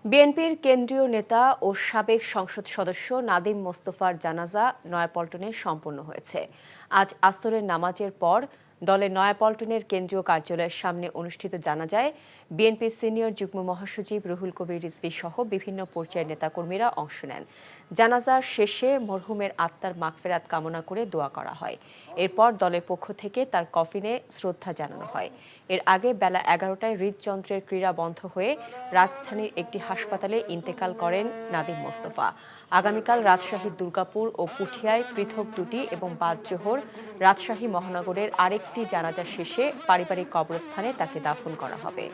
বিএনপির কেন্দ্রীয় নেতা ও সাবেক সংসদ সদস্য নাদিম মোস্তফার জানাজা নয়াপল্টনে সম্পন্ন হয়েছে। আজ আসরের নামাজের পর দলের নয়াপল্টনের কেন্দ্রীয় কার্যালয়ের সামনে অনুষ্ঠিত জানাজায় বিএনপির সিনিয়র যুগ্ম মহাসচিব রুহুল কবির রিজভী সহ বিভিন্ন পর্যায়ের নেতাকর্মীরা অংশ নেন। জানাজার শেষে মরহুমের আত্মার মাগফিরাত কামনা করে দোয়া করা হয়। এরপর দলের পক্ষ থেকে তার কফিনে শ্রদ্ধা জানানো হয়। এর আগে বেলা 11টায় হৃদযন্ত্রের ক্রীড়া বন্ধ হয়ে রাজধানীর একটি হাসপাতালে ইন্তেকাল করেন নাদিম মোস্তফা। আগামীকাল রাজশাহীর দুর্গাপুর ও পুঠিয়ায় পৃথক দুটি এবং বাদ জোহর রাজশাহী মহানগরের আরেকটি জানাজা শেষে পারিবারিক কবরস্থানে তাকে দাফন করা হবে।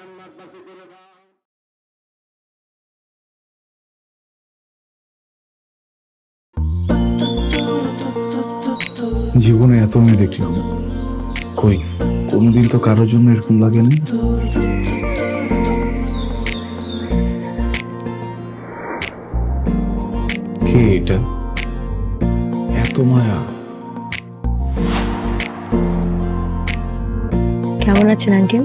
জীবনে এত মেয়ে দেখলাম, কই কোনদিন তো কারোর জন্য এরকম লাগেনি। কে এটা? এত মায়া। কেমন আছেন আঙ্কেল?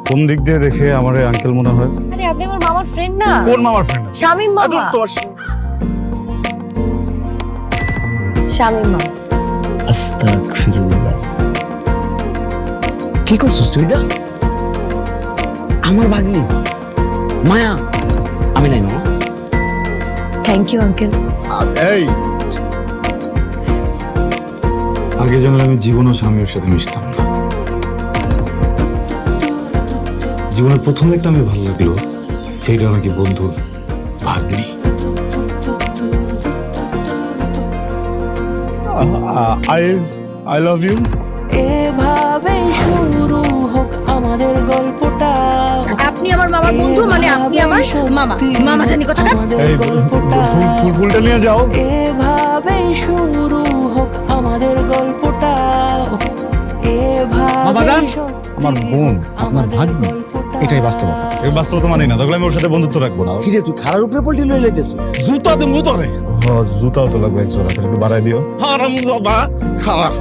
কোন দিক দিয়ে দেখে আমার আঙ্কেল মনে হয়? আরে আপনি আমার মামার ফ্রেন্ড না? কোন মামার ফ্রেন্ড? শামীম মামা। শামীম মামা। আস্তাগফিরুল্লাহ। কি করছিস তুই? না আমার ভাগ্নি মায়া। আমি নাই মামা। Thank you uncle. এই আগে জানলে আমি জীবনও স্বামীর সাথে মিশতাম না। জীবনের প্রথম একটা আমি ভালো লাগলো, সেইটা নাকি বন্ধুর ভাগ্নি। I love you. এভাবে শুরু হোক আমাদের গল্পটা। আপনি আমার মামার বন্ধু মানে আপনি আমার মামা। মামা জানি কথাটা। এই ফুলটা নিয়ে যাও। এভাবে শুরু হোক আমাদের গল্পটা। বাবাজান, আমার বোন আপনার ভাগ্নি, এটাই বাস্তবতা। এই বাস্তবতা মানি না, তাহলে আমি ওর সাথে বন্ধুত্ব রাখবো না। কি রে তুই খারার উপরে পল্টি লই লাইতেছ? জুতা দেবো তোরে। হ্যাঁ, জুতাও তো লাগবে এক জোড়া, একটু বাড়াই দিও। হারামজাদা খারাপ।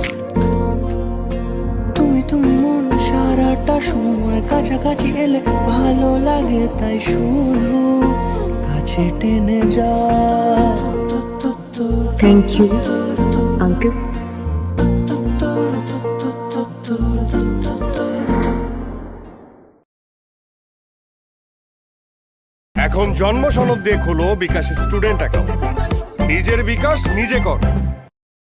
তুমি মন সারাটা সময় কাছাকাছি এলে ভালো লাগে, তাই শুধু কাছে টেনে যা। Thank you uncle. এখন জন্ম সনদ দিয়ে খোলো বিকাশ স্টুডেন্ট অ্যাকাউন্ট। নিজের বিকাশ নিজে কর।